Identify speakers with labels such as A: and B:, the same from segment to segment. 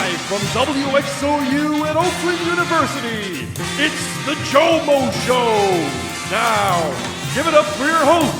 A: Live from WXOU at Oakland University, it's the GioMoShow. Now, give it up for your host,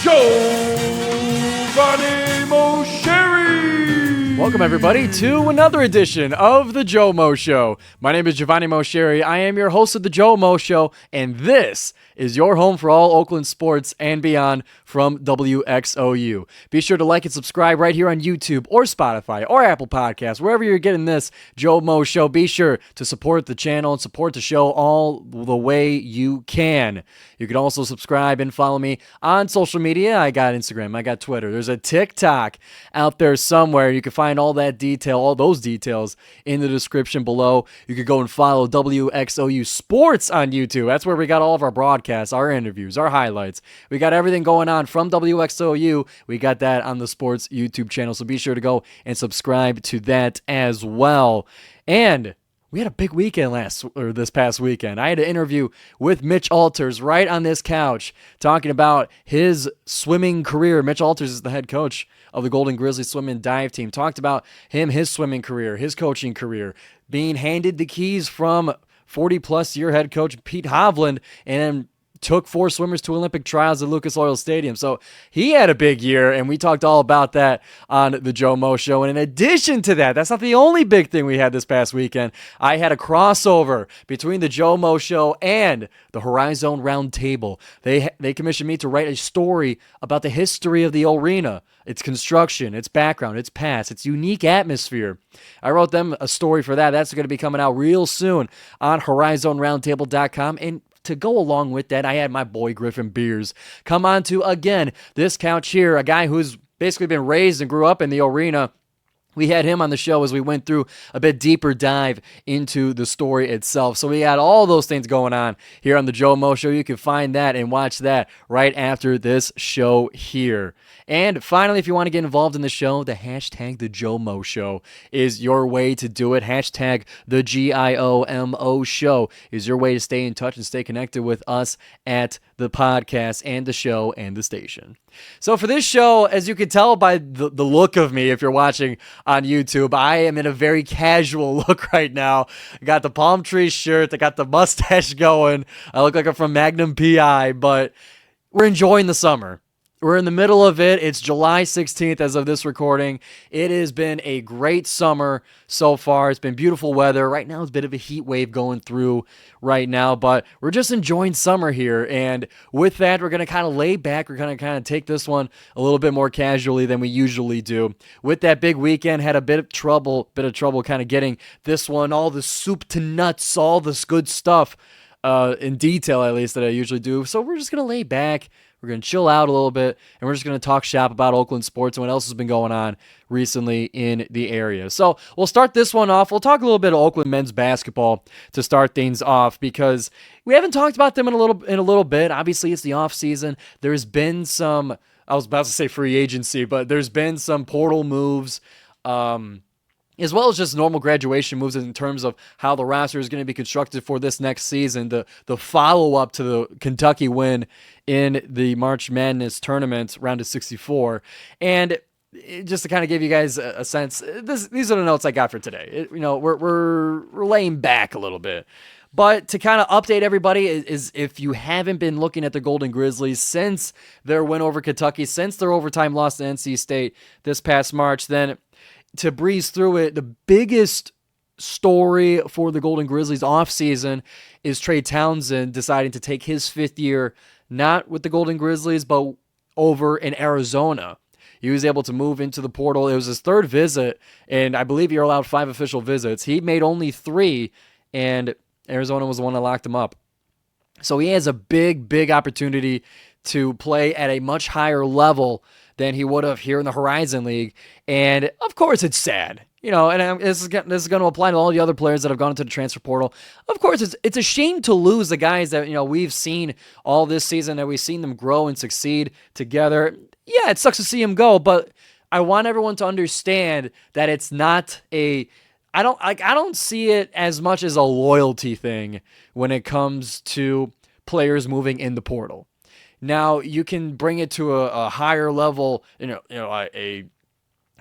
A: GioMoShow.
B: Welcome, everybody, to another edition of the GioMoShow. My name is GioMoShow. I am your host of the GioMoShow, and this is your home for all Oakland sports and beyond from WXOU. Be sure to like and subscribe right here on YouTube or Spotify or Apple Podcasts, wherever you're getting this GioMoShow. Be sure to support the channel and support the show all the way you can. You can also subscribe and follow me on social media. I got Instagram, I got Twitter. There's a TikTok out there somewhere. You can find all those details in the description below. You could go and follow WXOU Sports on YouTube. That's where we got all of our broadcasts, our interviews, our highlights. We got everything going on from WXOU. We got that on the sports YouTube channel, so be sure to go and subscribe to that as well. And we had a big weekend this past weekend. I had an interview with Mitch Alters right on this couch talking about his swimming career. Mitch Alters is the head coach of the Golden Grizzlies swim and dive team. Talked about his swimming career, his coaching career, being handed the keys from 40-plus year head coach Pete Hovland, and took 4 swimmers to Olympic trials at Lucas Oil Stadium. So he had a big year, and we talked all about that on the GioMoShow. And in addition to that, that's not the only big thing we had this past weekend. I had a crossover between the GioMoShow and the Horizon Roundtable. They commissioned me to write a story about the history of the arena, its construction, its background, its past, its unique atmosphere. I wrote them a story for that. That's going to be coming out real soon on HorizonRoundtable.com. And to go along with that, I had my boy Griffin Beers come on to, again, this couch here, a guy who's basically been raised and grew up in the arena. We had him on the show as we went through a bit deeper dive into the story itself. So we had all those things going on here on the GioMoShow. You can find that and watch that right after this show here. And finally, if you want to get involved in the show, the hashtag the GioMoShow is your way to do it. Hashtag the GIOMO show is your way to stay in touch and stay connected with us at the podcast and the show and the station. So for this show, as you can tell by the look of me, if you're watching on YouTube, I am in a very casual look right now. I got the palm tree shirt. I got the mustache going. I look like I'm from Magnum PI, but we're enjoying the summer. We're in the middle of it. It's July 16th as of this recording. It has been a great summer so far. It's been beautiful weather. Right now, it's a bit of a heat wave going through right now, but we're just enjoying summer here. And with that, we're going to kind of lay back. We're going to kind of take this one a little bit more casually than we usually do. With that big weekend, had a bit of trouble kind of getting this one, all the soup to nuts, all this good stuff in detail, at least, that I usually do. So we're just going to lay back. We're going to chill out a little bit, and we're just going to talk shop about Oakland sports and what else has been going on recently in the area. So we'll start this one off. We'll talk a little bit of Oakland men's basketball to start things off, because we haven't talked about them in a little bit. Obviously, it's the off season. There's been some, I was about to say free agency, but there's been some portal moves, as well as just normal graduation moves in terms of how the roster is going to be constructed for this next season, the follow-up to the Kentucky win in the March Madness tournament, round of 64. And just to kind of give you guys a sense, these are the notes I got for today. We're laying back a little bit. But to kind of update everybody is if you haven't been looking at the Golden Grizzlies since their win over Kentucky, since their overtime loss to NC State this past March, then to breeze through it, the biggest story for the Golden Grizzlies offseason is Trey Townsend deciding to take his 5th year, not with the Golden Grizzlies, but over in Arizona. He was able to move into the portal. It was his 3rd visit, and I believe you're allowed 5 official visits. He made only 3, and Arizona was the one that locked him up. So he has a big opportunity to play at a much higher level than he would have here in the Horizon League. And of course it's sad, and this is going to apply to all the other players that have gone into the transfer portal. Of course it's a shame to lose the guys that, we've seen all this season, that we've seen them grow and succeed together. Yeah, it sucks to see them go, but I want everyone to understand that it's not I don't see it as much as a loyalty thing when it comes to players moving in the portal. Now, you can bring it to a higher level, a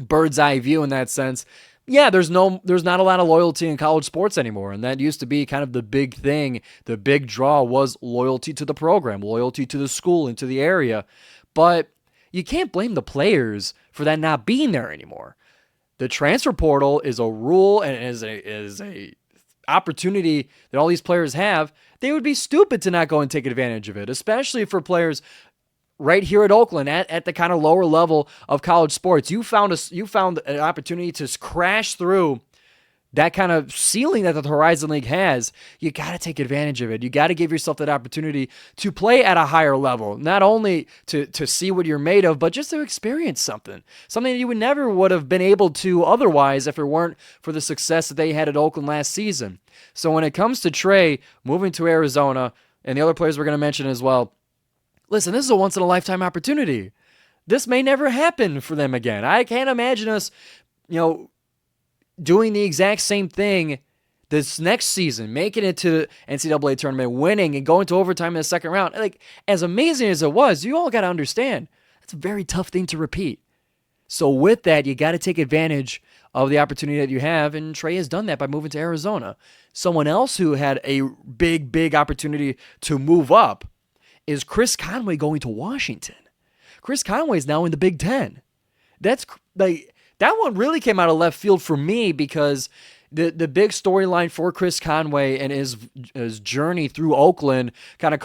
B: bird's eye view in that sense. yeah, there's not a lot of loyalty in college sports anymore, and that used to be kind of the big thing. The big draw was loyalty to the program, loyalty to the school and to the area. But you can't blame the players for that not being there anymore. The transfer portal is a rule and is a opportunity that all these players have. They would be stupid to not go and take advantage of it, especially for players right here at Oakland at the kind of lower level of college sports. You found an opportunity to crash through that kind of ceiling that the Horizon League has. You got to take advantage of it. You got to give yourself that opportunity to play at a higher level, not only to see what you're made of, but just to experience something that you would have been able to otherwise if it weren't for the success that they had at Oakland last season. So when it comes to Trey moving to Arizona and the other players we're going to mention as well, listen, this is a once-in-a-lifetime opportunity. This may never happen for them again. I can't imagine us, doing the exact same thing this next season, making it to the NCAA tournament, winning, and going to overtime in the second round. Like, as amazing as it was, you all got to understand, that's a very tough thing to repeat. So with that, you got to take advantage of the opportunity that you have, and Trey has done that by moving to Arizona. Someone else who had a big, big opportunity to move up is Chris Conway going to Washington. Chris Conway is now in the Big Ten. That's like, that one really came out of left field for me because the big storyline for Chris Conway and his journey through Oakland kind of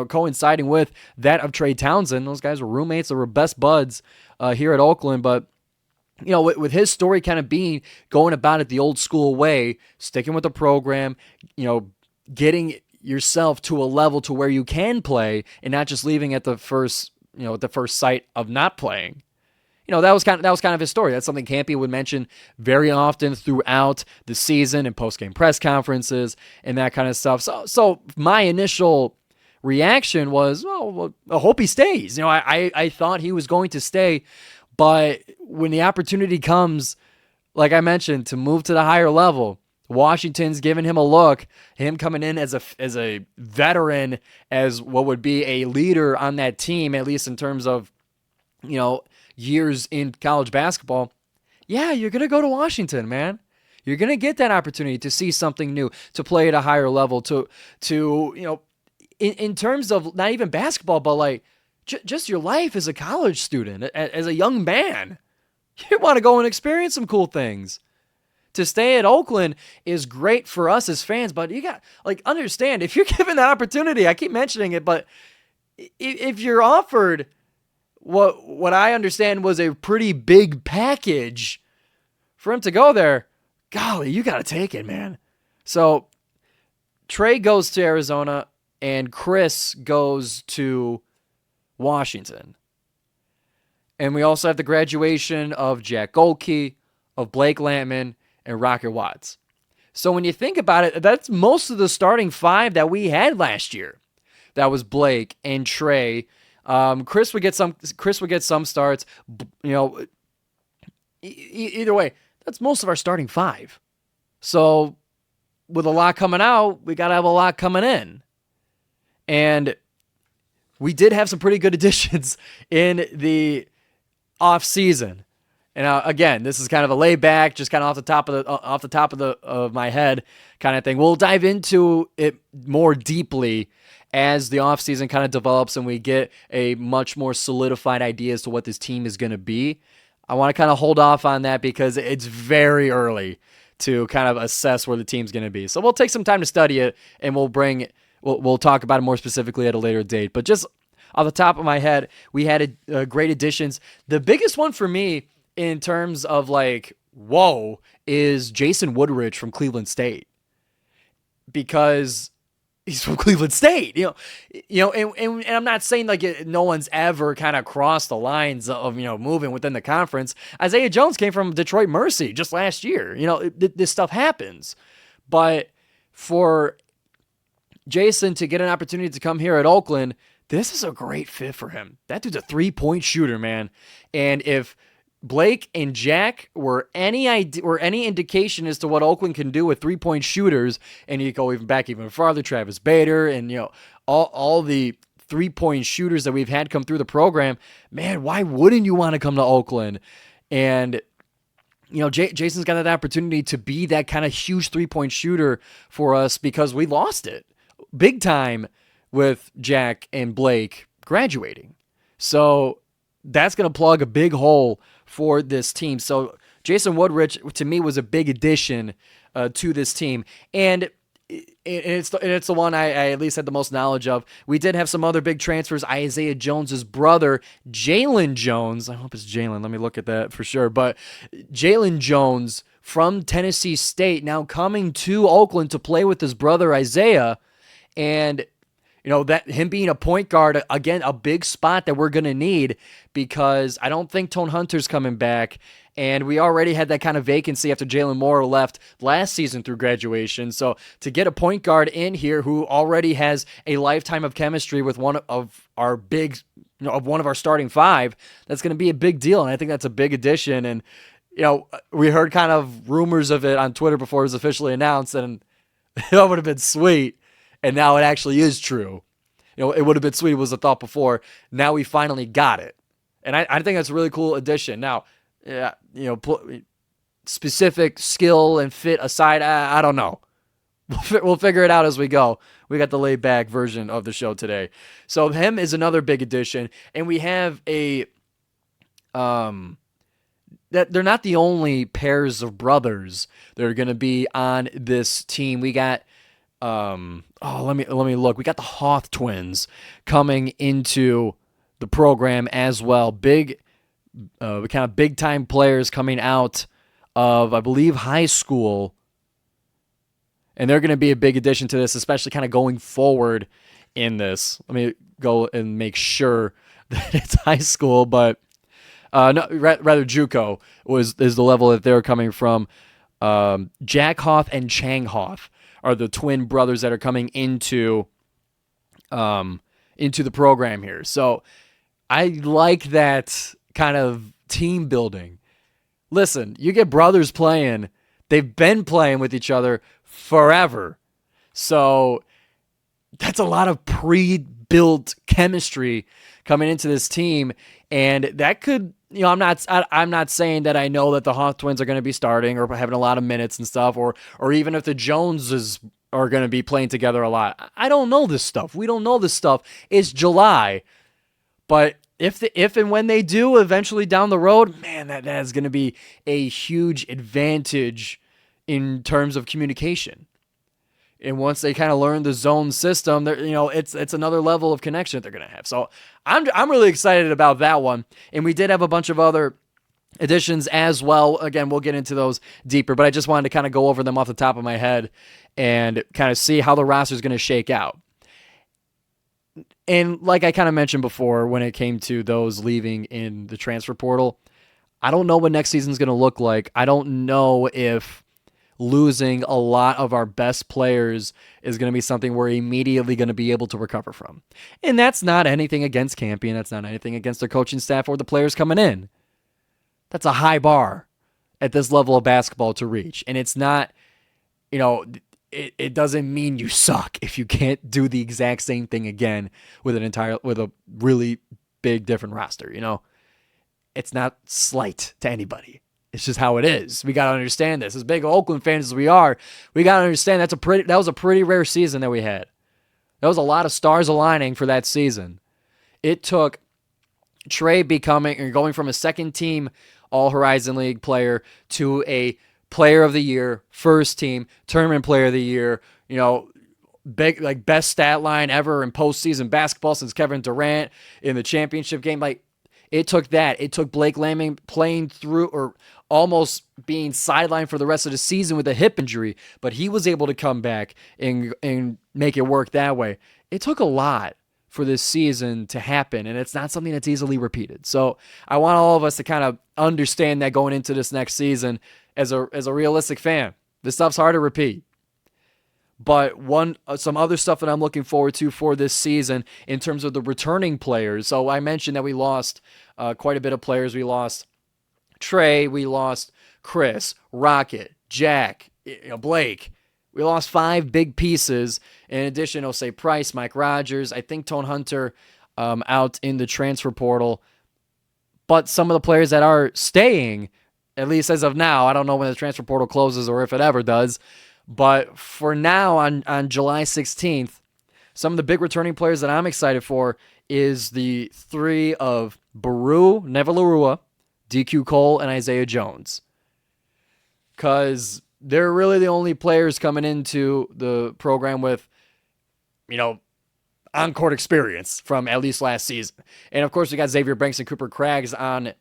B: coinciding with that of Trey Townsend. Those guys were roommates. They were best buds here at Oakland. But, with his story kind of being going about it the old school way, sticking with the program, getting yourself to a level to where you can play and not just leaving at the first sight of not playing. That was kind of his story. That's something Campy would mention very often throughout the season and post-game press conferences and that kind of stuff. So my initial reaction was, well, I hope he stays. I thought he was going to stay, but when the opportunity comes, like I mentioned, to move to the higher level, Washington's giving him a look, him coming in as a veteran, as what would be a leader on that team, at least in terms of, years in college basketball. Yeah, you're going to go to Washington, man. You're going to get that opportunity to see something new, to play at a higher level, to in terms of not even basketball, but like just your life as a college student, as a young man. You want to go and experience some cool things. To stay at Oakland is great for us as fans, but you got, understand, if you're given that opportunity, I keep mentioning it, but if you're offered what I understand was a pretty big package for him to go there, golly, you got to take it, man. So Trey goes to Arizona and Chris goes to Washington. And we also have the graduation of Jack Golke, of Blake Lampman, and Rocket Watts. So when you think about it, that's most of the starting five that we had last year. That was Blake and Trey. Chris would get some starts. Either way, that's most of our starting five. So with a lot coming out, we got to have a lot coming in. And we did have some pretty good additions in the offseason. And again, this is kind of a laid back, just kind of off the top of my head kind of thing. We'll dive into it more deeply as the offseason kind of develops and we get a much more solidified idea as to what this team is going to be. I want to kind of hold off on that because it's very early to kind of assess where the team's going to be. So we'll take some time to study it and we'll talk about it more specifically at a later date. But just off the top of my head, we had great additions. The biggest one for me in terms of whoa, is Jason Woodridge from Cleveland State. Because he's from Cleveland State, and I'm not saying no one's ever kind of crossed the lines of, moving within the conference. Isaiah Jones came from Detroit Mercy just last year. This stuff happens. But for Jason to get an opportunity to come here at Oakland, this is a great fit for him. That dude's a 3-point shooter, man. And if Blake and Jack were any indication as to what Oakland can do with 3-point shooters, and you go even farther, Travis Bader and all the 3-point shooters that we've had come through the program, man, why wouldn't you want to come to Oakland? And Jason's got that opportunity to be that kind of huge three-point shooter for us because we lost it big time with Jack and Blake graduating. So that's going to plug a big hole for this team. So Jason Woodrich, to me, was a big addition to this team. And it's the one I at least had the most knowledge of. We did have some other big transfers. Isaiah Jones's brother, Jalen Jones. I hope it's Jalen. Let me look at that for sure. But Jalen Jones from Tennessee State now coming to Oakland to play with his brother Isaiah. And that him being a point guard, again, a big spot that we're going to need because I don't think Tone Hunter's coming back. And we already had that kind of vacancy after Jalen Moore left last season through graduation. So to get a point guard in here who already has a lifetime of chemistry with one of our starting five, that's going to be a big deal. And I think that's a big addition. And, we heard kind of rumors of it on Twitter before it was officially announced, and that would have been sweet. And now it actually is true. It would have been sweet. It was a thought before. Now we finally got it. And I think that's a really cool addition. Now, specific skill and fit aside, I don't know. We'll figure it out as we go. We got the laid back version of the show today. So him is another big addition. And we have that they're not the only pairs of brothers that are going to be on this team. We got let me look. We got the Hoth twins coming into the program as well. Big kind of big time players coming out of, I believe, high school. And they're going to be a big addition to this, especially kind of going forward in this. Let me go and make sure that it's high school, but no, rather JUCO is the level that they're coming from. Jack Hoth and Chang Hoth are the twin brothers that are coming into the program here. So I like that kind of team building. Listen, you get brothers playing. They've been playing with each other forever. So that's a lot of pre-built chemistry coming into this team. And that could, I'm not saying that I know that the Hoth twins are going to be starting or having a lot of minutes and stuff, or even if the Joneses are going to be playing together a lot. I don't know this stuff. We don't know this stuff. It's July. But if and when they do eventually down the road, man, that is going to be a huge advantage in terms of communication. And once they kind of learn the zone system, it's another level of connection that they're going to have. So I'm really excited about that one. And we did have a bunch of other additions as well. Again, we'll get into those deeper, but I just wanted to kind of go over them off the top of my head and kind of see how the roster is going to shake out. And like I kind of mentioned before, when it came to those leaving in the transfer portal, I don't know what next season is going to look like. I don't know if losing a lot of our best players is going to be something we're immediately going to be able to recover from. And that's not anything against Campy, and that's not anything against their coaching staff or the players coming in. That's a high bar at this level of basketball to reach. And it's not, it doesn't mean you suck if you can't do the exact same thing again with a really big different roster, It's not slight to anybody. It's just how it is. We got to understand this. As big Oakland fans as we are, we got to understand that was a pretty rare season that we had. There was a lot of stars aligning for that season. It took Trey going from a second team All-Horizon League player to a player of the year, first team, tournament player of the year, big, best stat line ever in postseason basketball since Kevin Durant in the championship game. It took that. It took Blake Laming playing through or almost being sidelined for the rest of the season with a hip injury, but he was able to come back and make it work that way. It took a lot for this season to happen, and it's not something that's easily repeated. So I want all of us to kind of understand that going into this next season as a realistic fan. This stuff's hard to repeat. But some other stuff that I'm looking forward to for this season in terms of the returning players. So I mentioned that we lost quite a bit of players. We lost Trey, we lost Chris, Rocket, Jack, Blake. We lost 5 big pieces. In addition, say Price, Mike Rogers, I think Tone Hunter out in the transfer portal. But some of the players that are staying, at least as of now. I don't know when the transfer portal closes or if it ever does. But for now, on July 16th, some of the big returning players that I'm excited for is the three of Baru, Nevalarua, DQ Cole, and Isaiah Jones. Because they're really the only players coming into the program with, on-court experience from at least last season. And, of course, we got Xavier Banks and Cooper Craggs on,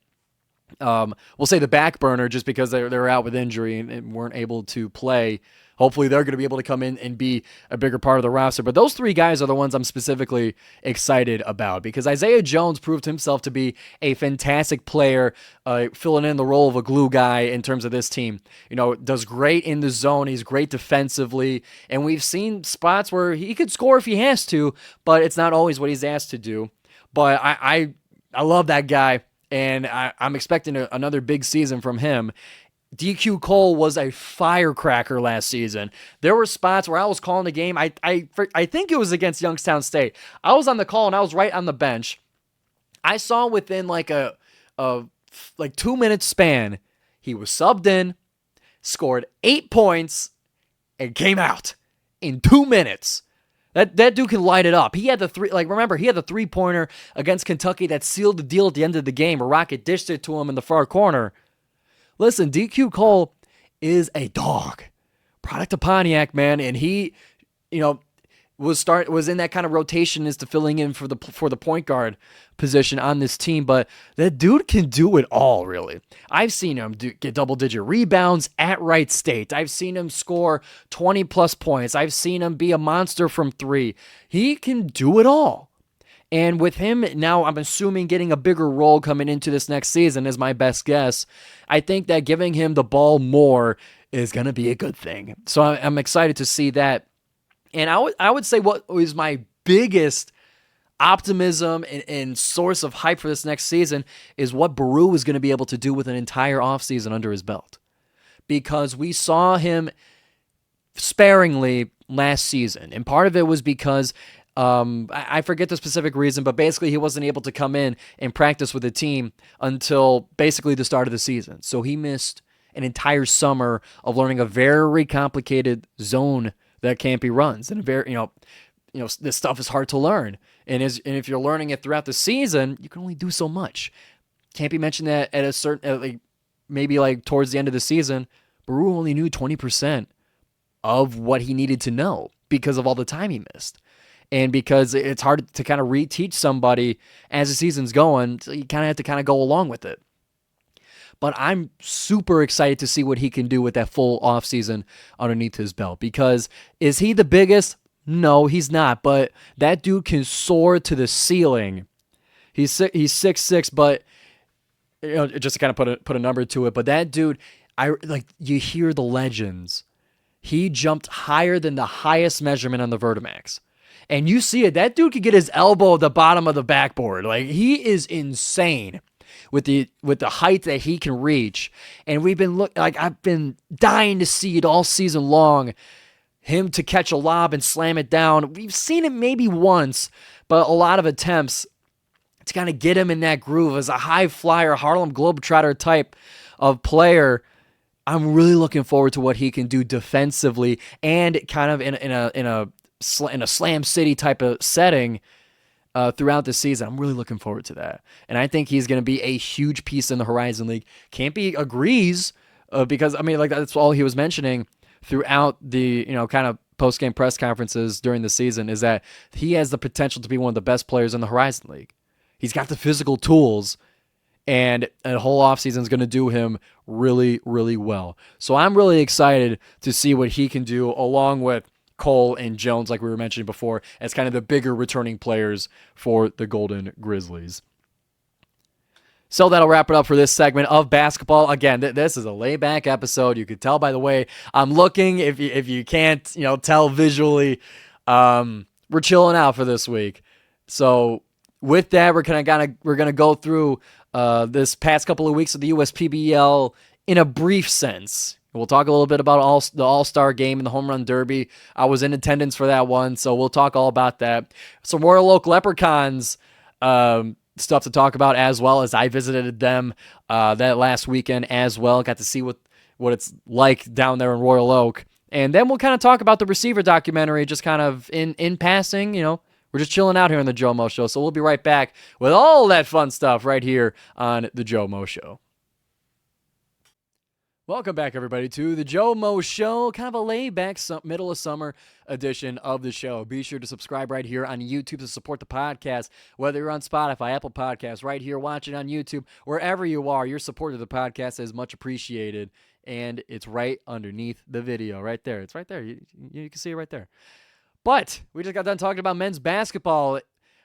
B: we'll say the back burner just because they're out with injury and weren't able to play. Hopefully they're going to be able to come in and be a bigger part of the roster. But those three guys are the ones I'm specifically excited about because Isaiah Jones proved himself to be a fantastic player, filling in the role of a glue guy in terms of this team. Does great in the zone. He's great defensively. And we've seen spots where he could score if he has to, but it's not always what he's asked to do. But I love that guy, and I'm expecting another big season from him. DQ Cole was a firecracker last season. There were spots where I was calling the game. I think it was against Youngstown State. I was on the call and I was right on the bench. I saw within like a 2-minute span, he was subbed in, scored 8 points, and came out in 2 minutes. That dude can light it up. He had remember, he had the 3-pointer against Kentucky that sealed the deal at the end of the game. A Rocket dished it to him in the far corner. Listen, DQ Cole is a dog. Product of Pontiac, man, and he, was in that kind of rotation as to filling in for the point guard position on this team, but that dude can do it all, really. I've seen him get double-digit rebounds at Wright State. I've seen him score 20-plus points. I've seen him be a monster from three. He can do it all. And with him now, I'm assuming getting a bigger role coming into this next season is my best guess. I think that giving him the ball more is going to be a good thing. So I'm excited to see that. And I would say what is my biggest optimism and source of hype for this next season is what Baru is going to be able to do with an entire offseason under his belt. Because we saw him sparingly last season. And part of it was because I forget the specific reason, but basically he wasn't able to come in and practice with the team until basically the start of the season. So he missed an entire summer of learning a very complicated zone that Campy runs. And this stuff is hard to learn. And if you're learning it throughout the season, you can only do so much. Campy mentioned that at a certain, maybe towards the end of the season, Baru only knew 20% of what he needed to know because of all the time he missed. And because it's hard to kind of reteach somebody as the season's going, so you kind of have to kind of go along with it. But I'm super excited to see what he can do with that full offseason underneath his belt. Because is he the biggest? No, he's not. But that dude can soar to the ceiling. He's 6'6", but just to kind of put a number to it. But that dude, you hear the legends. He jumped higher than the highest measurement on the Vertimax. And you see it. That dude could get his elbow at the bottom of the backboard. He is insane with the height that he can reach. And I've been dying to see it all season long. Him to catch a lob and slam it down. We've seen it maybe once, but a lot of attempts to kind of get him in that groove as a high flyer, Harlem Globetrotter type of player. I'm really looking forward to what he can do defensively and kind of in a Slam City type of setting throughout the season. I'm really looking forward to that. And I think he's going to be a huge piece in the Horizon League. Campy agrees because, that's all he was mentioning throughout the, kind of post-game press conferences during the season is that he has the potential to be one of the best players in the Horizon League. He's got the physical tools, and a whole offseason is going to do him really, really well. So I'm really excited to see what he can do along with Cole and Jones, like we were mentioning before, as kind of the bigger returning players for the Golden Grizzlies. So that'll wrap it up for this segment of basketball. Again, this is a laid-back episode. You could tell by the way I'm looking. If you can't, tell visually, we're chilling out for this week. So with that, we're gonna go through this past couple of weeks of the USPBL in a brief sense. We'll talk a little bit about the All-Star game and the Home Run Derby. I was in attendance for that one, so we'll talk all about that. Some Royal Oak Leprechauns stuff to talk about, as well as I visited them that last weekend as well. Got to see what it's like down there in Royal Oak. And then we'll kind of talk about the Receiver documentary, just kind of in passing. We're just chilling out here on the Joe Show. So we'll be right back with all that fun stuff right here on the Joe Show. Welcome back, everybody, to the Joe Show, kind of a laid-back middle of summer edition of the show. Be sure to subscribe right here on YouTube to support the podcast, whether you're on Spotify, Apple Podcasts, right here watching on YouTube, wherever you are. Your support of the podcast is much appreciated, and it's right underneath the video, right there. It's right there. You can see it right there. But we just got done talking about men's basketball,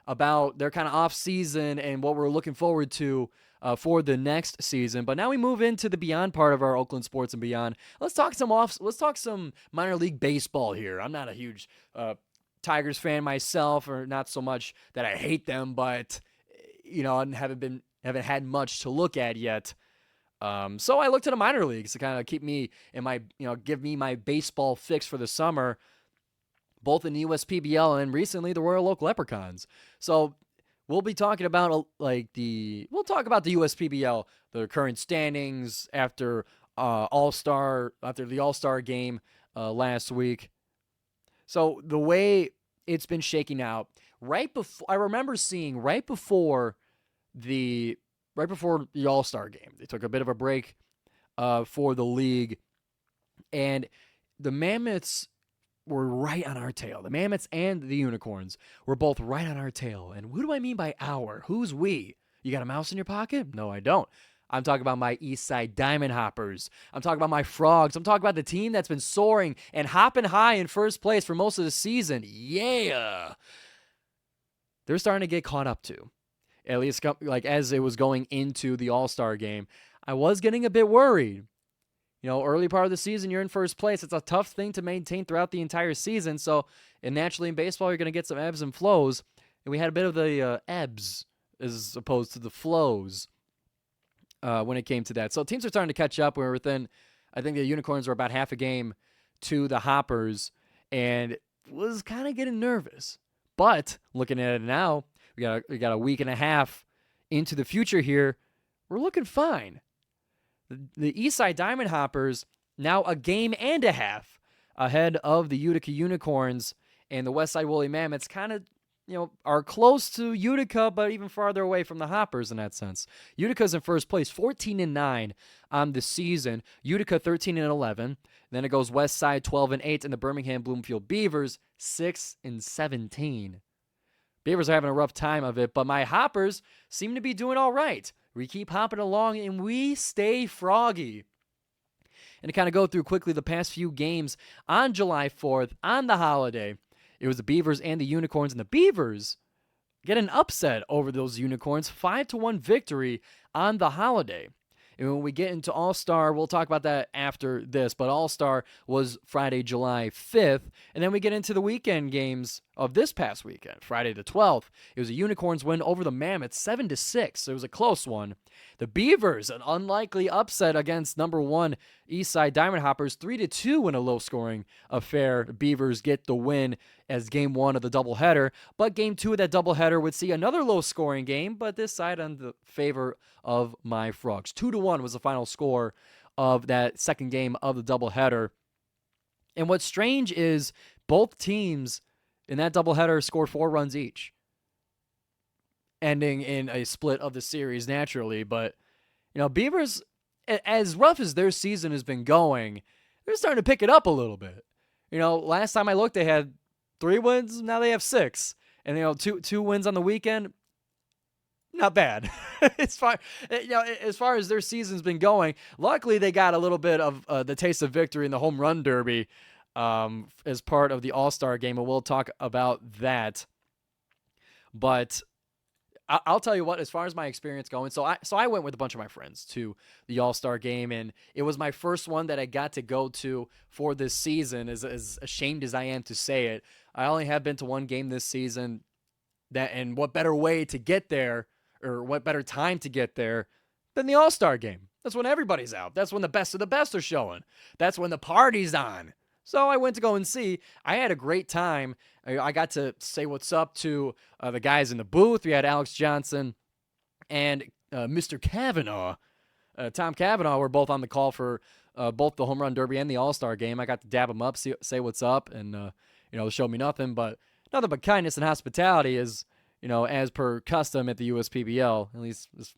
B: about their kind of off-season and what we're looking forward to for the next season. But now we move into the beyond part of our Oakland sports and beyond. Let's talk some minor league baseball here. I'm not a huge Tigers fan myself, or not so much that I hate them, but I haven't had much to look at yet. So I looked to the minor leagues to kind of keep me in my, give me my baseball fix for the summer, both in the USPBL and recently the Royal Oak Leprechauns. So we'll be talking about the USPBL, the current standings after the All-Star game last week. So the way it's been shaking out, I remember seeing right before the All-Star game, they took a bit of a break for the league, and the Mammoths were right on our tail. The Mammoths and the Unicorns were both right on our tail. And what do I mean by our? Who's we? You got a mouse in your pocket? No, I don't. I'm talking about my Eastside Diamond Hoppers. I'm talking about my Frogs. I'm talking about the team that's been soaring and hopping high in first place for most of the season. Yeah. They're starting to get caught up to. At least as it was going into the All-Star game, I was getting a bit worried. Early part of the season, you're in first place. It's a tough thing to maintain throughout the entire season. So, and naturally in baseball, you're going to get some ebbs and flows. And we had a bit of the ebbs as opposed to the flows when it came to that. So teams are starting to catch up. We're within, I think the Unicorns were about half a game to the Hoppers, and was kind of getting nervous. But looking at it now, we got a week and a half into the future here. We're looking fine. The Eastside Diamond Hoppers now a game and a half ahead of the Utica Unicorns, and the Westside Woolly Mammoths kind of, are close to Utica, but even farther away from the Hoppers in that sense. Utica's in first place, 14-9 on the season. Utica 13-11. Then it goes Westside 12-8, and the Birmingham Bloomfield Beavers 6-17. Beavers are having a rough time of it, but my Hoppers seem to be doing all right. We keep hopping along, and we stay froggy. And to kind of go through quickly the past few games on July 4th, on the holiday, it was the Beavers and the Unicorns, and the Beavers get an upset over those Unicorns, 5-1 victory on the holiday. And when we get into All-Star, we'll talk about that after this, but All-Star was Friday, July 5th, and then we get into the weekend games of this past weekend, Friday the 12th. It was a Unicorns win over the Mammoths, 7-6, so it was a close one. The Beavers, an unlikely upset against number 1 Eastside Diamond Hoppers, 3-2 in a low-scoring affair. Beavers get the win as game 1 of the doubleheader, but game 2 of that doubleheader would see another low-scoring game, but this side on the favor of my Frogs. 2-1 was the final score of that second game of the doubleheader. And what's strange is both teams in that doubleheader scored 4 runs each, ending in a split of the series naturally. But, Beavers, as rough as their season has been going, they're starting to pick it up a little bit. Last time I looked, they had 3 wins. Now they have 6. And, two wins on the weekend. Not bad. It's fine. As far as their season's been going, luckily they got a little bit of the taste of victory in the home run derby as part of the All-Star game, and we'll talk about that. But I'll tell you what, as far as my experience going, so I went with a bunch of my friends to the All-Star game, and it was my first one that I got to go to for this season, as ashamed as I am to say it. I only have been to one game this season, and what better way to get there, or what better time to get there than the All-Star game? That's when everybody's out. That's when the best of the best are showing. That's when the party's on. So I went to go and see. I had a great time. I got to say what's up to the guys in the booth. We had Alex Johnson and Mr. Kavanaugh, Tom Kavanaugh, were both on the call for both the Home Run Derby and the All-Star game. I got to dab him up, say what's up, and show me nothing but kindness and hospitality, as as per custom at the USPBL, at least as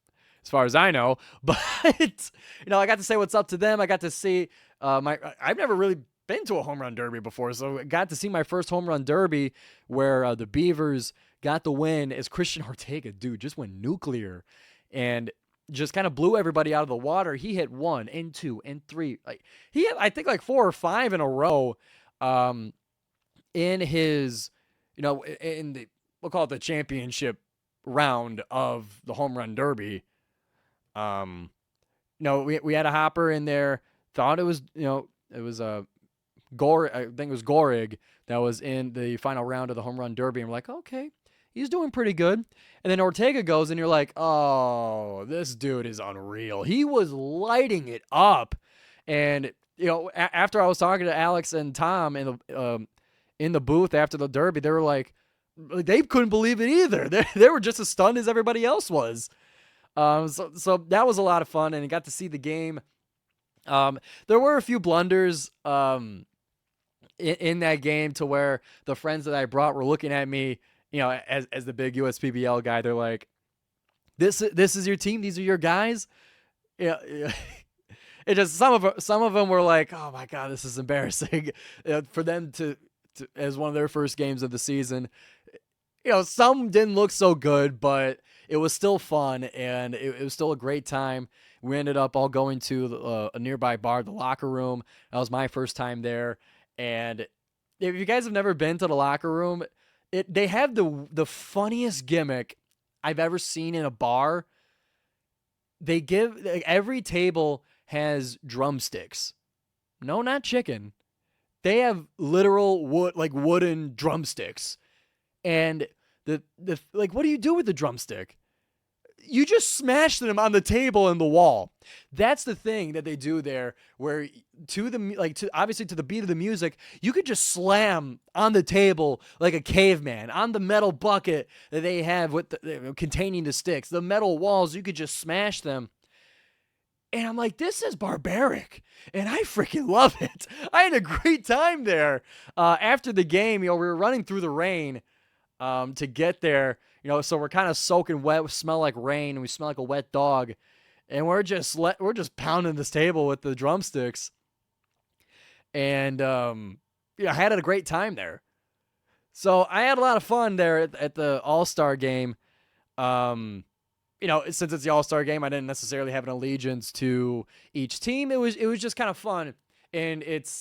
B: far as I know. But I got to say what's up to them. I got to see I've never really been to a Home Run Derby before, so I got to see my first Home Run Derby where the Beavers got the win as Christian Ortega, dude, just went nuclear and just kind of blew everybody out of the water. He hit 1 and 2 and 3. He hit, I think, 4 or 5 in a row in his, in the, we'll call it the championship round of the Home Run Derby. We had a hopper in there, thought it was, it was a I think it was Gorig that was in the final round of the Home Run Derby. And we're like, okay, he's doing pretty good. And then Ortega goes, and you're like, oh, this dude is unreal. He was lighting it up. And, after I was talking to Alex and Tom in the booth after the Derby, they were like, they couldn't believe it either. They were just as stunned as everybody else was. So that was a lot of fun, and I got to see the game. There were a few blunders in that game to where the friends that I brought were looking at me, as the big USPBL guy. They're like, this is your team? These are your guys? Yeah. It just, some of them were like, oh my God, this is embarrassing for them to as one of their first games of the season. Some didn't look so good, but it was still fun, and it was still a great time. We ended up all going to a nearby bar, the Locker Room. That was my first time there. And if you guys have never been to the Locker Room, they have the funniest gimmick I've ever seen in a bar. They give, every table has drumsticks. No, not chicken. They have literal wooden drumsticks. And what do you do with the drumstick? You just smash them on the table and the wall. That's the thing that they do there, where obviously to the beat of the music, you could just slam on the table like a caveman on the metal bucket that they have with containing the sticks. The metal walls, you could just smash them. And I'm like, this is barbaric, and I freaking love it. I had a great time there. After the game, we were running through the rain to get there, so we're kind of soaking wet. We smell like rain, and we smell like a wet dog, and we're just pounding this table with the drumsticks, and I had a great time there. So I had a lot of fun there at the All-Star game. Since it's the All-Star game, I didn't necessarily have an allegiance to each team. It was just kind of fun, and it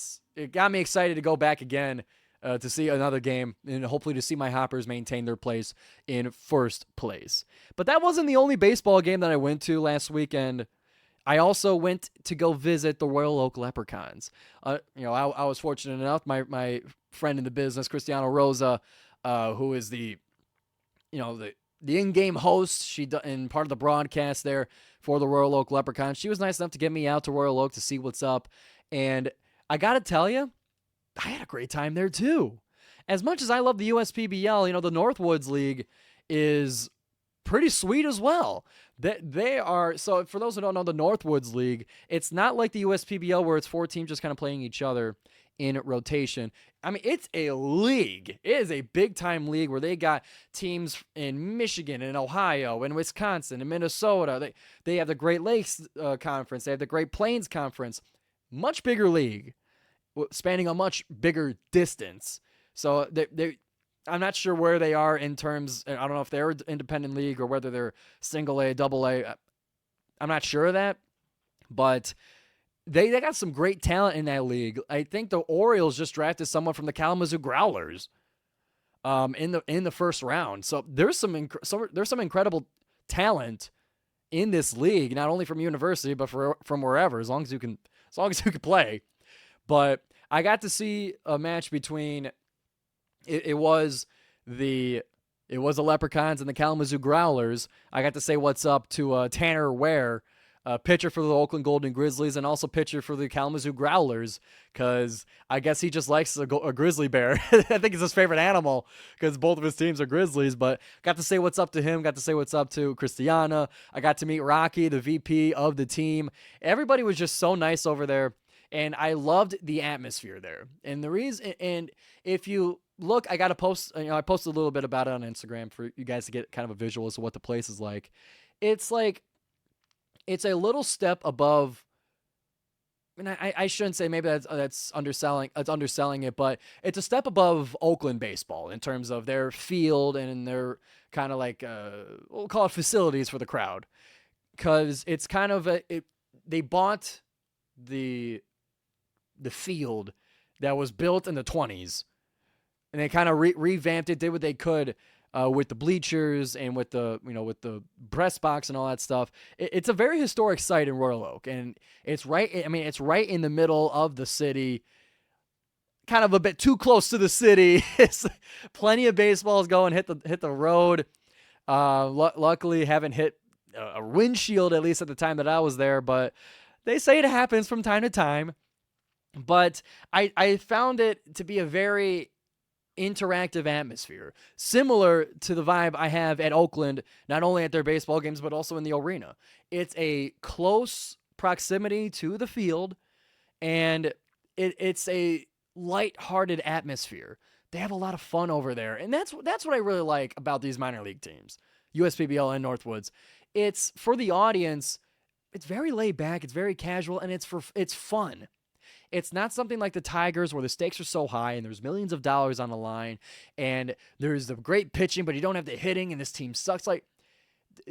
B: got me excited to go back again to see another game, and hopefully to see my Hoppers maintain their place in first place. But that wasn't the only baseball game that I went to last weekend. I also went to go visit the Royal Oak Leprechauns. I was fortunate enough, my friend in the business, Cristiano Rosa, who is the in-game host, and part of the broadcast there for the Royal Oak Leprechauns. She was nice enough to get me out to Royal Oak to see what's up. And I got to tell you, I had a great time there too. As much as I love the USPBL, the Northwoods League is pretty sweet as well. They are, so for those who don't know, the Northwoods League, it's not like the USPBL where it's 4 teams just kind of playing each other in rotation. I mean, it's a league. It is a big-time league where they got teams in Michigan and Ohio and Wisconsin and Minnesota. They have the Great Lakes Conference. They have the Great Plains Conference. Much bigger league, spanning a much bigger distance. So I'm not sure where they are in terms. I don't know if they're an independent league or whether they're single A, double A. I'm not sure of that, but they got some great talent in that league. I think the Orioles just drafted someone from the Kalamazoo Growlers in the first round. So there's some incredible talent in this league, not only from university but from wherever, as long as you can play. But I got to see a match between it was the Leprechauns and the Kalamazoo Growlers. I got to say what's up to Tanner Ware, pitcher for the Oakland Golden Grizzlies and also pitcher for the Kalamazoo Growlers, because I guess he just likes a grizzly bear. I think it's his favorite animal because both of his teams are Grizzlies, but got to say what's up to him, got to say what's up to Christiana. I got to meet Rocky, the VP of the team. Everybody was just so nice over there, and I loved the atmosphere there. And the reason, and if you look, I got to post, I posted a little bit about it on Instagram for you guys to get kind of a visual as to what the place is like. It's like, it's a little step above, and I shouldn't say, maybe that's underselling it, but it's a step above Oakland baseball in terms of their field and their kind of like, we'll call it facilities for the crowd. Because it's kind of they bought the field that was built in the 20s, and they kind of revamped it, did what they could with the bleachers and with the press box and all that stuff. It's a very historic site in Royal Oak, and it's right in the middle of the city, kind of a bit too close to the city. It's plenty of baseballs going hit the road. Luckily haven't hit a windshield, at least at the time that I was there, but they say it happens from time to time. But I found it to be a very interactive atmosphere, similar to the vibe I have at Oakland, not only at their baseball games, but also in the arena. It's a close proximity to the field, and it's a light-hearted atmosphere. They have a lot of fun over there, and that's what I really like about these minor league teams, USPBL and Northwoods. It's for the audience. It's very laid back. It's very casual, and it's fun. It's not something like the Tigers where the stakes are so high and there's millions of dollars on the line and there's the great pitching, but you don't have the hitting and this team sucks. Like,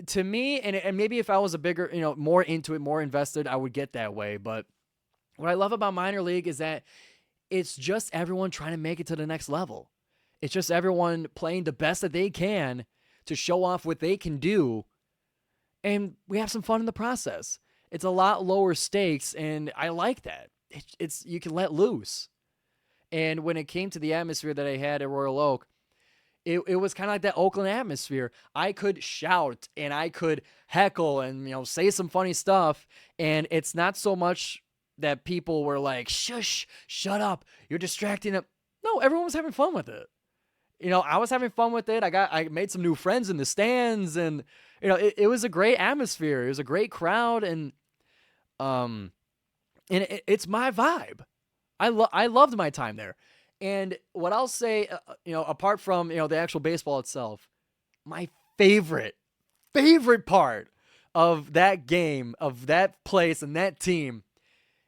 B: to me, and maybe if I was a bigger, more into it, more invested, I would get that way. But what I love about minor league is that it's just everyone trying to make it to the next level. It's just everyone playing the best that they can to show off what they can do. And we have some fun in the process. It's a lot lower stakes, and I like that. It's you can let loose. And when it came to the atmosphere that I had at Royal Oak, it was kind of like that Oakland atmosphere. I could shout and I could heckle and say some funny stuff, and it's not so much that people were like, shush, shut up, you're distracting them. No, everyone was having fun with it. I was having fun with it. I made some new friends in the stands, and it was a great atmosphere. It was a great crowd, and it's my vibe. I loved my time there. And what I'll say, apart from, the actual baseball itself, my favorite part of that game, of that place and that team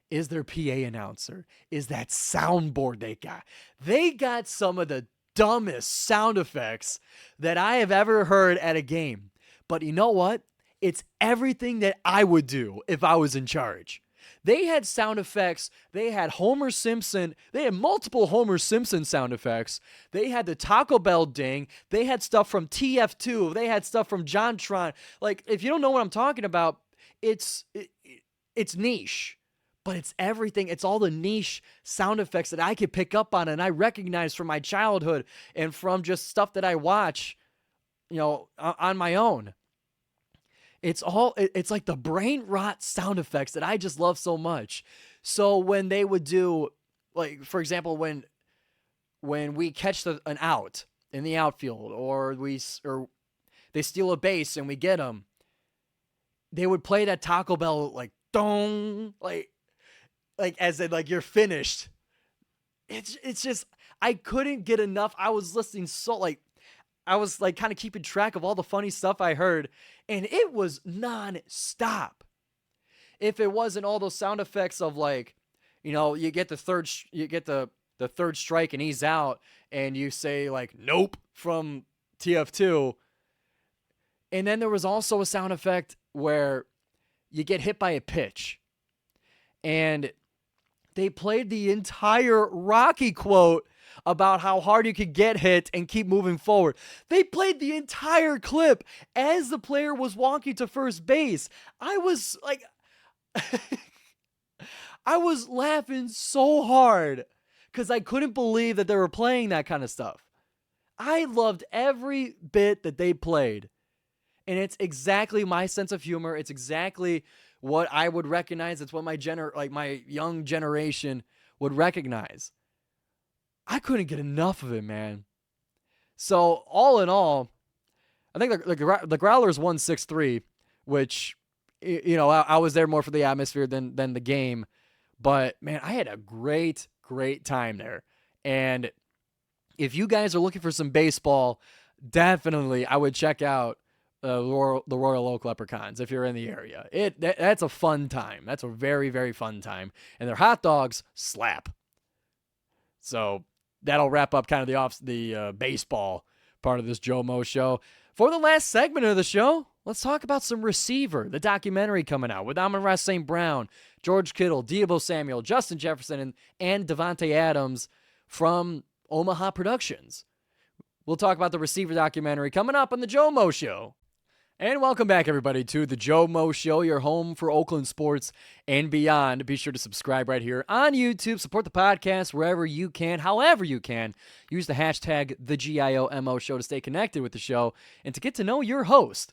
B: is their PA announcer, is that soundboard they got. They got some of the dumbest sound effects that I have ever heard at a game. But you know what? It's everything that I would do if I was in charge. They had sound effects. They had Homer Simpson. They had multiple Homer Simpson sound effects. They had the Taco Bell ding. They had stuff from TF2. They had stuff from JonTron. Like, if you don't know what I'm talking about, it's niche, but it's everything. It's all the niche sound effects that I could pick up on and I recognize from my childhood and from just stuff that I watch, on my own. It's like the brain rot sound effects that I just love so much. So when they would do, like, for example, when we catch an out in the outfield, or they steal a base and we get them, they would play that Taco Bell like dong, like as in like you're finished. It's just, I couldn't get enough. I was listening I was kind of keeping track of all the funny stuff I heard, and it was non-stop. If it wasn't all those sound effects of you get the third strike and he's out, and you say nope from TF2. And then there was also a sound effect where you get hit by a pitch, and they played the entire Rocky quote about how hard you could get hit and keep moving forward. They played the entire clip as the player was walking to first base. I was I was laughing so hard because I couldn't believe that they were playing that kind of stuff. I loved every bit that they played. And it's exactly my sense of humor. It's exactly what I would recognize. It's what my young generation would recognize. I couldn't get enough of it, man. So all in all, I think the Growlers won 6-3, which, I was there more for the atmosphere than the game. But, man, I had a great time there. And if you guys are looking for some baseball, definitely I would check out the Royal Oak Leprechauns if you're in the area. That's a fun time. That's a very, very fun time. And their hot dogs slap. So that'll wrap up kind of the baseball part of this JoMo show. For the last segment of the show, let's talk about some Receiver, the documentary coming out with Amon-Ra St. Brown, George Kittle, Deebo Samuel, Justin Jefferson, and Devontae Adams from Omaha Productions. We'll talk about the Receiver documentary coming up on the JoMo Show. And welcome back, everybody, to the JoMo Show, your home for Oakland sports and beyond. Be sure to subscribe right here on YouTube. Support the podcast wherever you can, however you can. Use the hashtag #TheGioMO Show to stay connected with the show and to get to know your host.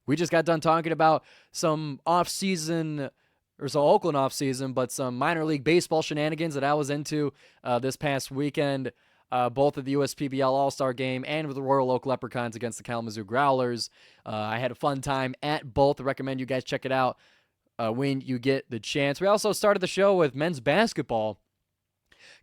B: We just got done talking about some Oakland off-season, but some minor league baseball shenanigans that I was into this past weekend. Both at the USPBL All-Star game and with the Royal Oak Leprechauns against the Kalamazoo Growlers. I had a fun time at both. I recommend you guys check it out when you get the chance. We also started the show with men's basketball.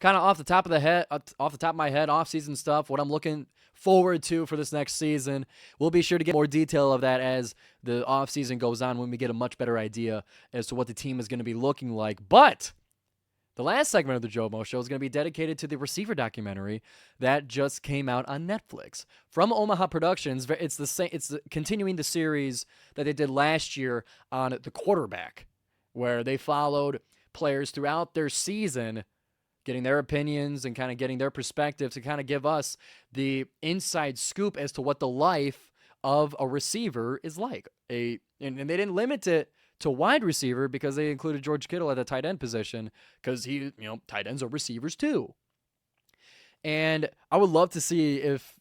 B: Kind of off the top of my head, off-season stuff, what I'm looking forward to for this next season. We'll be sure to get more detail of that as the off-season goes on when we get a much better idea as to what the team is going to be looking like. But the last segment of the JoMo Show is going to be dedicated to the Receiver documentary that just came out on Netflix from Omaha Productions. It's continuing the series that they did last year on the quarterback, where they followed players throughout their season, getting their opinions and kind of getting their perspective to kind of give us the inside scoop as to what the life of a receiver is like. And they didn't limit it to wide receiver because they included George Kittle at the tight end position because tight ends are receivers too. And I would love to see if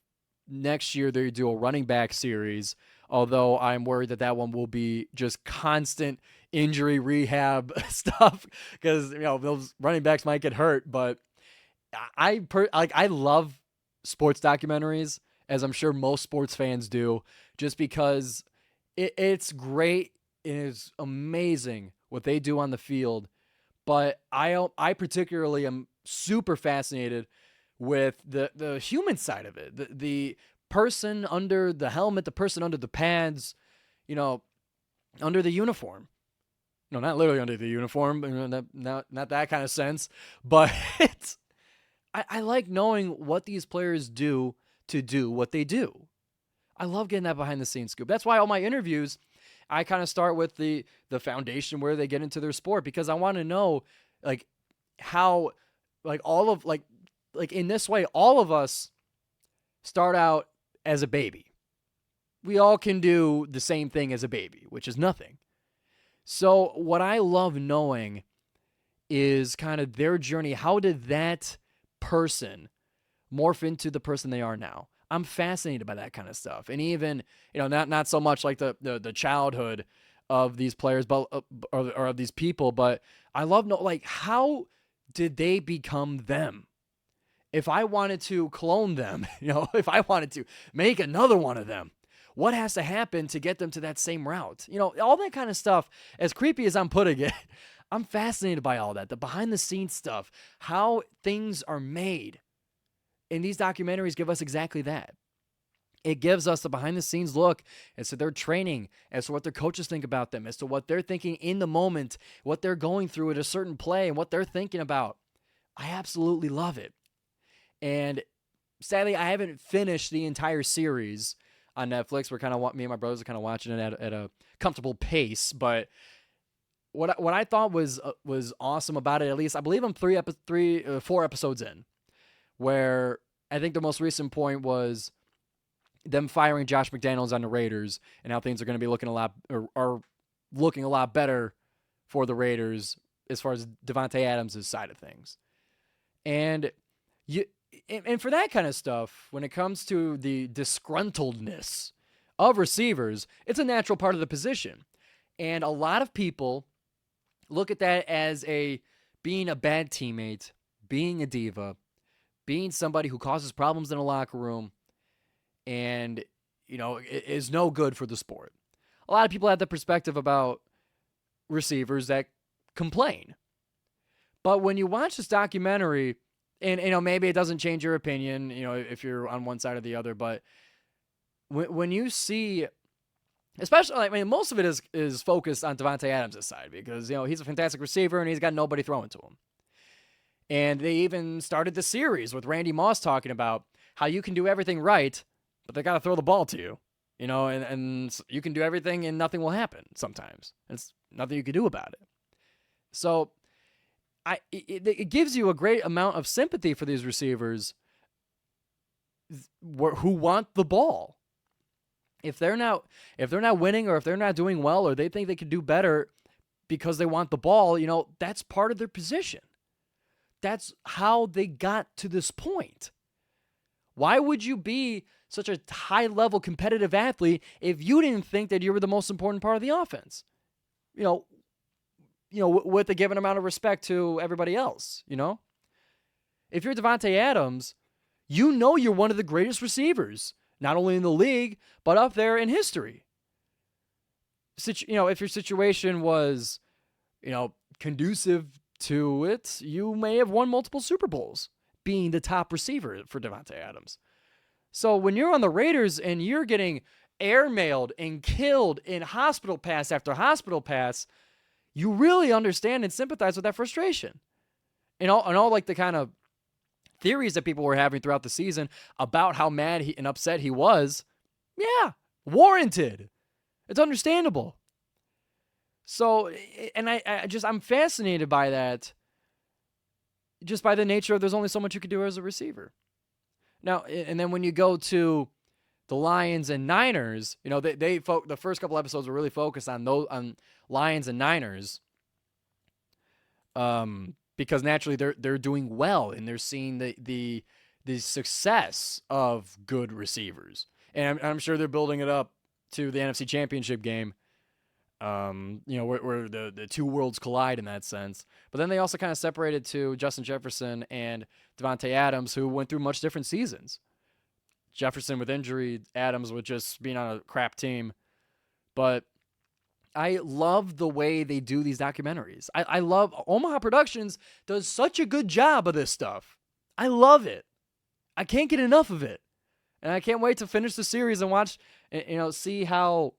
B: next year they do a running back series, although I'm worried that one will be just constant injury rehab stuff because those running backs might get hurt. But I love sports documentaries, as I'm sure most sports fans do, just because it's great. It is amazing what they do on the field, but I particularly am super fascinated with the human side of it, the person under the helmet, the person under the pads, under the uniform. No, not literally under the uniform, not that kind of sense, but I like knowing what these players do to do what they do. I love getting that behind the scenes scoop. That's why all my interviews, I kind of start with the foundation where they get into their sport, because I want to know how in this way, all of us start out as a baby. We all can do the same thing as a baby, which is nothing. So what I love knowing is kind of their journey. How did that person morph into the person they are now? I'm fascinated by that kind of stuff. And even, not so much like the childhood of these players, but or of these people, but I love how did they become them? If I wanted to clone them, if I wanted to make another one of them, what has to happen to get them to that same route? All that kind of stuff, as creepy as I'm putting it, I'm fascinated by all that, the behind the scenes stuff, how things are made. And these documentaries give us exactly that. It gives us the behind-the-scenes look as to their training, as to what their coaches think about them, as to what they're thinking in the moment, what they're going through at a certain play, and what they're thinking about. I absolutely love it. And sadly, I haven't finished the entire series on Netflix. Me and my brothers are kind of watching it at a comfortable pace. But what I thought was awesome about it, at least I believe I'm 4 episodes in, where I think the most recent point was them firing Josh McDaniels on the Raiders and how things are going to be looking a lot better for the Raiders as far as Devontae Adams' side of things. And for that kind of stuff, when it comes to the disgruntledness of receivers, it's a natural part of the position. And a lot of people look at that as being a bad teammate, being a diva, being somebody who causes problems in a locker room, and is no good for the sport. A lot of people have the perspective about receivers that complain. But when you watch this documentary, and maybe it doesn't change your opinion, if you're on one side or the other, but when you see, especially, most of it is focused on Davante Adams' side because, he's a fantastic receiver and he's got nobody throwing to him. And they even started the series with Randy Moss talking about how you can do everything right, but they got to throw the ball to you, and you can do everything and nothing will happen sometimes. It's nothing you can do about it. So it gives you a great amount of sympathy for these receivers who want the ball. If they're not winning, or if they're not doing well, or they think they could do better because they want the ball, that's part of their position. That's how they got to this point. Why would you be such a high-level competitive athlete if you didn't think that you were the most important part of the offense? With a given amount of respect to everybody else, If you're Davante Adams, you're one of the greatest receivers, not only in the league, but up there in history. If your situation was, conducive to it, you may have won multiple Super Bowls being the top receiver for Davante Adams. So when you're on the Raiders and you're getting airmailed and killed in hospital pass after hospital pass, you really understand and sympathize with that frustration. And all like the kind of theories that people were having throughout the season about how mad and upset he was, yeah, warranted. It's understandable. So, and I'm fascinated by that, just by the nature of there's only so much you can do as a receiver. Now, and then when you go to the Lions and Niners, the first couple episodes were really focused on Lions and Niners, because naturally they're doing well and they're seeing the success of good receivers, and I'm sure they're building it up to the NFC Championship game. Where the two worlds collide in that sense. But then they also kind of separated to Justin Jefferson and Davante Adams, who went through much different seasons. Jefferson with injury, Adams with just being on a crap team. But I love the way they do these documentaries. I love Omaha Productions does such a good job of this stuff. I love it. I can't get enough of it. And I can't wait to finish the series and watch, see how...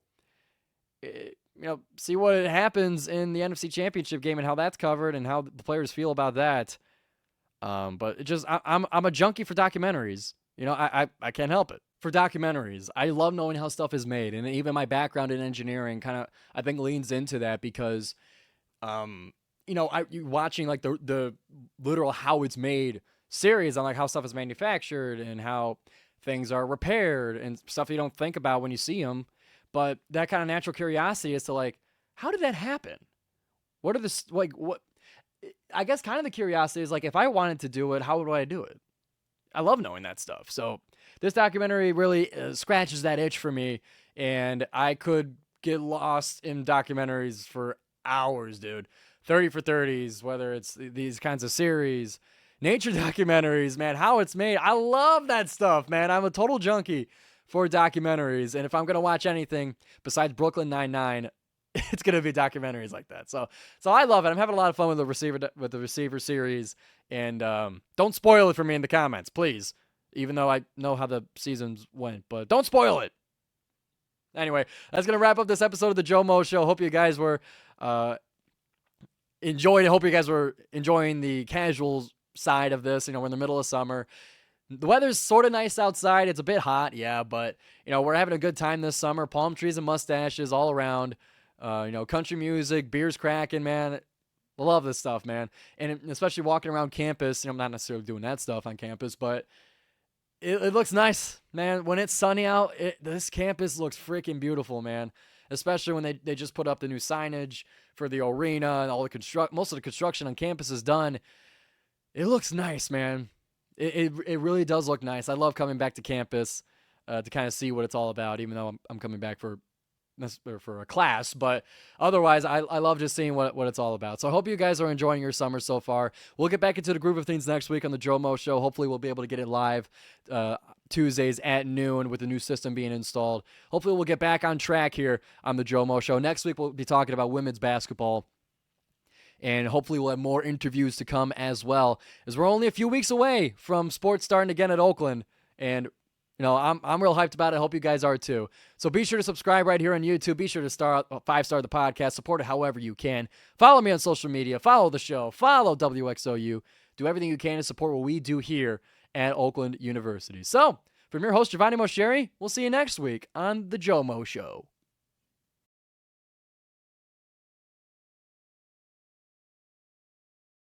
B: see what happens in the NFC Championship game and how that's covered and how the players feel about that. But I'm a junkie for documentaries. I can't help it. For documentaries, I love knowing how stuff is made, and even my background in engineering kind of I think leans into that because, you watching like the literal how it's made series on like how stuff is manufactured and how things are repaired and stuff you don't think about when you see them. But that kind of natural curiosity is to like, how did that happen? What are the, like, what, I guess kind of the curiosity is like, if I wanted to do it, how would I do it? I love knowing that stuff. So this documentary really scratches that itch for me. And I could get lost in documentaries for hours, dude. 30 for 30s, whether it's these kinds of series, nature documentaries, man, how it's made. I love that stuff, man. I'm a total junkie for documentaries, and if I'm gonna watch anything besides Brooklyn Nine-Nine, it's gonna be documentaries like that. So I love it. I'm having a lot of fun with the receiver series, and don't spoil it for me in the comments, please. Even though I know how the seasons went, but don't spoil it. Anyway, that's gonna wrap up this episode of the GioMoShow. Hope you guys were enjoying it. Hope you guys were enjoying the casual side of this. We're in the middle of summer. The weather's sort of nice outside. It's a bit hot, yeah, but, we're having a good time this summer. Palm trees and mustaches all around. Country music, beers cracking, man. I love this stuff, man. And especially walking around campus. I'm not necessarily doing that stuff on campus, but it looks nice, man. When it's sunny out, this campus looks freaking beautiful, man. Especially when they just put up the new signage for the arena and all the most of the construction on campus is done. It looks nice, man. It really does look nice. I love coming back to campus to kind of see what it's all about, even though I'm coming back for for a class, but otherwise, I love just seeing what it's all about. So I hope you guys are enjoying your summer so far. We'll get back into the groove of things next week on the JoMo Show. Hopefully, we'll be able to get it live Tuesdays at noon with the new system being installed. Hopefully, we'll get back on track here on the JoMo Show. Next week, we'll be talking about women's basketball. And hopefully we'll have more interviews to come as well, as we're only a few weeks away from sports starting again at Oakland. And, I'm real hyped about it. I hope you guys are too. So be sure to subscribe right here on YouTube. Be sure to 5-star the podcast. Support it however you can. Follow me on social media. Follow the show. Follow WXOU. Do everything you can to support what we do here at Oakland University. So, from your host, Giovanni Mosheri, we'll see you next week on the JoMo Show.